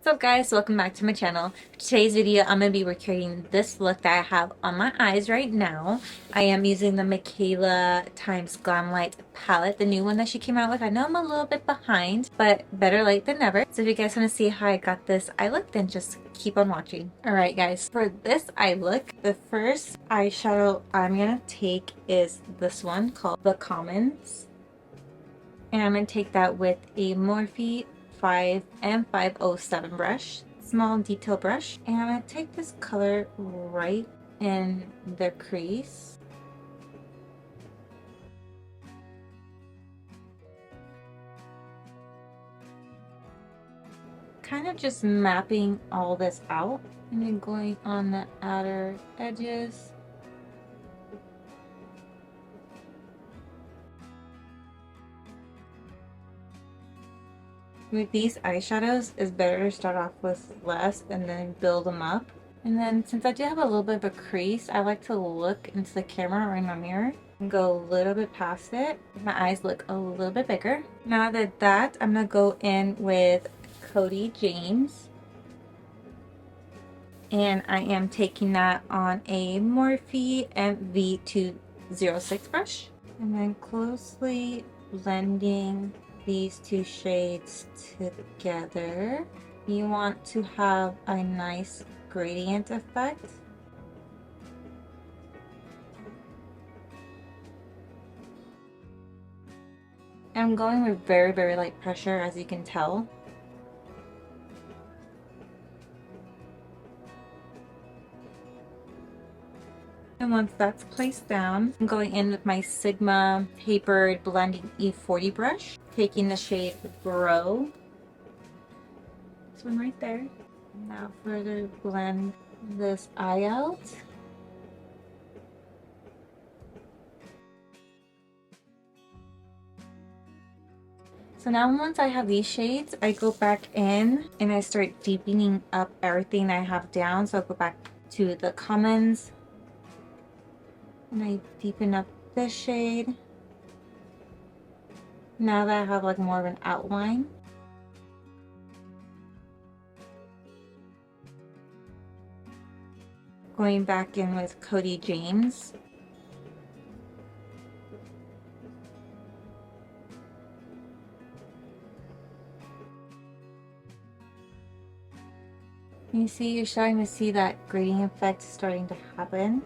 What's up guys, welcome back to my channel. For today's video I'm going to be recreating this look that I have on my eyes right now. I am using the Mikayla times Glamlite palette, the new one that she came out with. I know I'm a little bit behind, but better late than never. So if you guys want to see how I got this eye look, then just keep on watching. Alright guys, for this eye look, the first eyeshadow I'm going to take is this one called The Commons. And I'm going to take that with a Morphe 5 M507 brush, small detail brush, and I'm going to take this color right in the crease. Kind of just mapping all this out and then going on the outer edges. With these eyeshadows, it's better to start off with less and then build them up. And then since I do have a little bit of a crease, I like to look into the camera or in my mirror and go a little bit past it. My eyes look a little bit bigger. Now that I'm going to go in with Cody James. And I am taking that on a Morphe MV206 brush. And then closely blending these two shades together. You want to have a nice gradient effect. I'm going with very, very light pressure, as you can tell. And once that's placed down, I'm going in with my Sigma Tapered Blending E40 brush, taking the shade Bro. This one right there. Now further blend this eye out. So now once I have these shades, I go back in and I start deepening up everything I have down. So I'll go back to the Commons. And I deepen up this shade. Now that I have like more of an outline. Going back in with Cody James. You see, you're starting to see that grading effect starting to happen.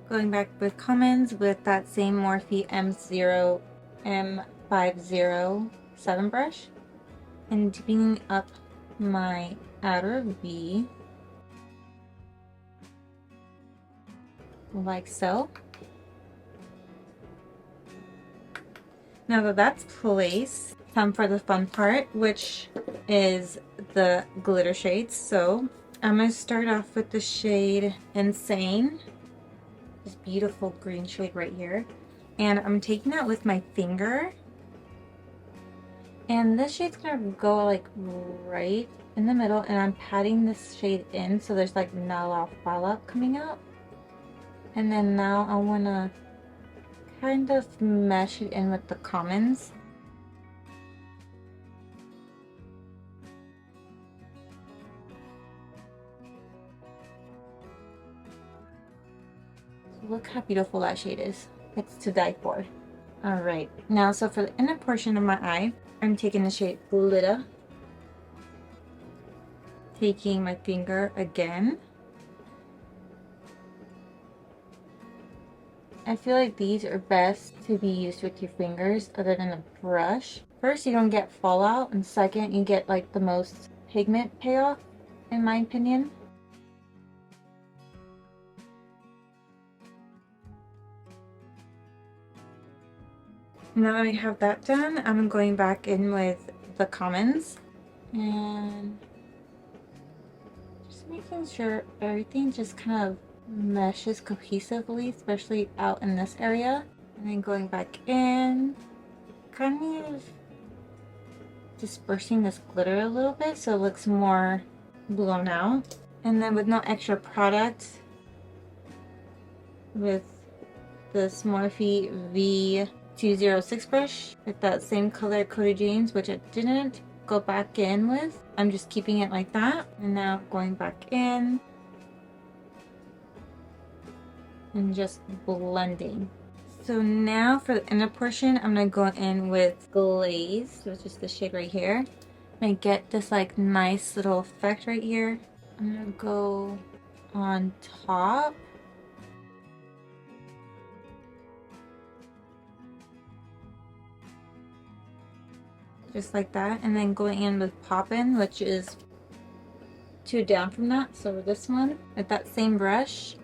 Going back with Commons with that same Morphe M507 brush and deepening up my outer V like so. Now that that's placed, time for the fun part, which is the glitter shades. So I'm going to start off with the shade Insane. This beautiful green shade right here, and I'm taking that with my finger, and this shade's gonna go like right in the middle, and I'm patting this shade in so there's like not a lot of fallout coming out. And then now I want to kind of mesh it in with the Commons. Look how beautiful that shade is. It's to die for. Alright, now so for the inner portion of my eye, I'm taking the shade Glitter. Taking my finger again. I feel like these are best to be used with your fingers other than a brush. First, you don't get fallout, and second, you get like the most pigment payoff, in my opinion. Now that I have that done, I'm going back in with the Commons and just making sure everything just kind of meshes cohesively, especially out in this area. And then going back in, kind of dispersing this glitter a little bit so it looks more blown out. And then with no extra product, with this Morphe V206 brush with that same color Cody James, which I didn't go back in with. I'm just keeping it like that. And now going back in. And just blending. So now for the inner portion, I'm going to go in with Glaze, so it's just the shade right here. And get this like nice little effect right here. I'm going to go on top. Just like that. And then going in with Poppin', which is 2 down from that. So this one, with that same brush.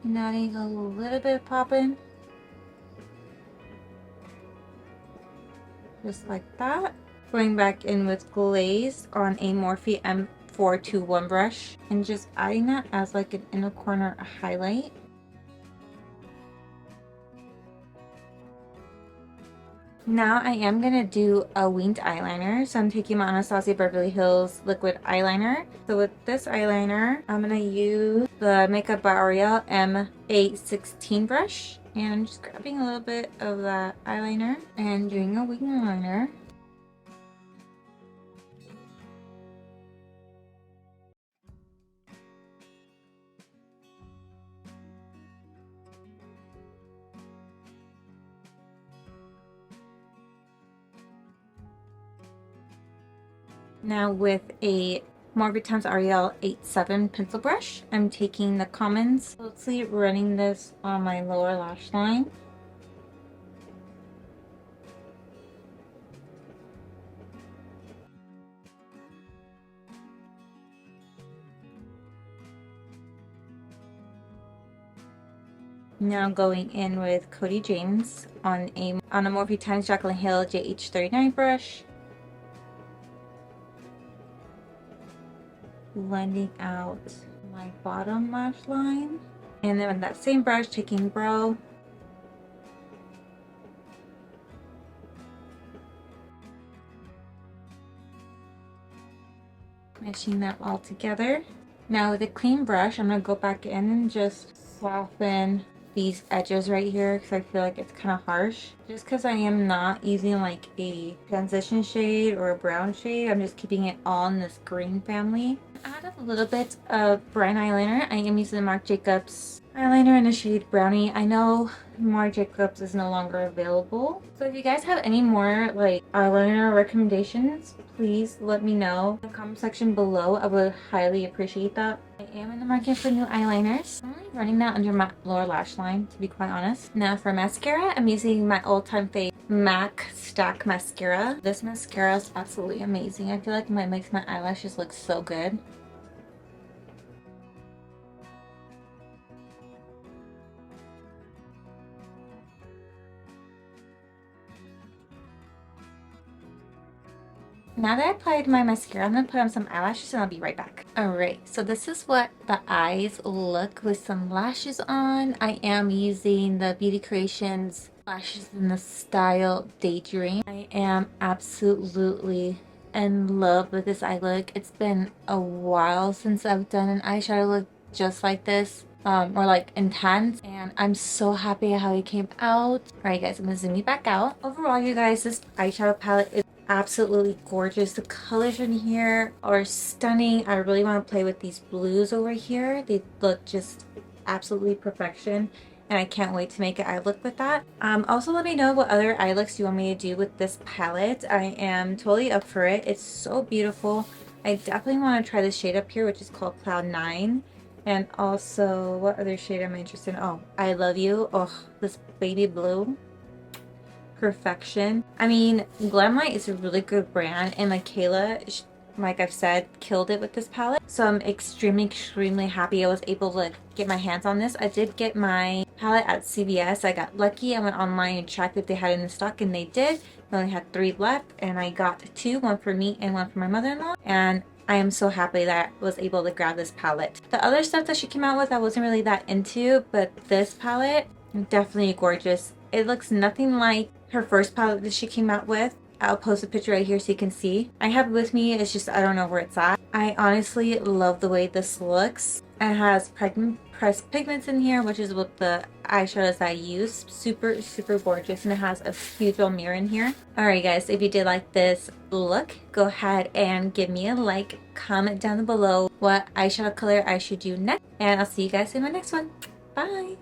And adding a little bit of Poppin'. Just like that. Going back in with Glaze on a Morphe M421 brush. And just adding that as like an inner corner highlight. Now I am going to do a winged eyeliner. So I'm taking my Anastasia Beverly Hills liquid eyeliner. So with this eyeliner, I'm going to use the Makeup by L'Oreal M816 brush. And I'm just grabbing a little bit of that eyeliner and doing a winged liner. Now with a Morphe x L'Oreal 87 pencil brush, I'm taking the Commons, slowly running this on my lower lash line. Now going in with Cody James on a Morphe x Jaclyn Hill JH39 brush. Blending out my bottom lash line. And then with that same brush, taking Brow. Meshing that all together. Now with a clean brush, I'm going to go back in and just soften these edges right here because I feel like it's kind of harsh. Just because I am not using like a transition shade or a brown shade, I'm just keeping it all in this green family. Add a little bit of brown eyeliner. I am using the Marc Jacobs eyeliner in the shade Brownie. I know Marc Jacobs is no longer available. So if you guys have any more like eyeliner recommendations, please let me know in the comment section below. I would highly appreciate that. I am in the market for new eyeliners. I'm only running that under my lower lash line, to be quite honest. Now for mascara, I'm using my all-time fave MAC Stack Mascara. This mascara is absolutely amazing. I feel like it makes my eyelashes look so good. Now that I applied my mascara, I'm going to put on some eyelashes and I'll be right back. Alright, so this is what the eyes look with some lashes on. I am using the Beauty Creations lashes in the style Daydream. I am absolutely in love with this eye look. It's been a while since I've done an eyeshadow look just like this. Or like intense, and I'm so happy how it came out. Alright guys, I'm gonna zoom you back out. Overall, you guys, this eyeshadow palette is absolutely gorgeous. The colors in here are stunning. I really want to play with these blues over here. They look just absolutely perfection, and I can't wait to make an eye look with that. Also let me know what other eye looks you want me to do with this palette. I am totally up for it. It's so beautiful. I definitely want to try this shade up here, which is called Cloud 9. And also, what other shade am I interested in? Oh, I Love You. Oh, this baby blue. Perfection. I mean, Glamlite is a really good brand, and Mikayla, like I've said, killed it with this palette. So I'm extremely happy I was able to get my hands on this. I did get my palette at CVS. I got lucky. I went online and checked if they had it in stock, and they did. I only had 3 left, and I got 2, one for me and one for my mother-in-law. And I am so happy that I was able to grab this palette. The other stuff that she came out with I wasn't really that into, but this palette, definitely gorgeous. It looks nothing like her first palette that she came out with. I'll post a picture right here so you can see. I have it with me, it's just I don't know where it's at. I honestly love the way this looks. It has pressed pigments in here, which is what the eyeshadows I use. Super, super gorgeous. And it has a huge little mirror in here. Alright guys, if you did like this look, go ahead and give me a like. Comment down below what eyeshadow color I should do next. And I'll see you guys in my next one. Bye!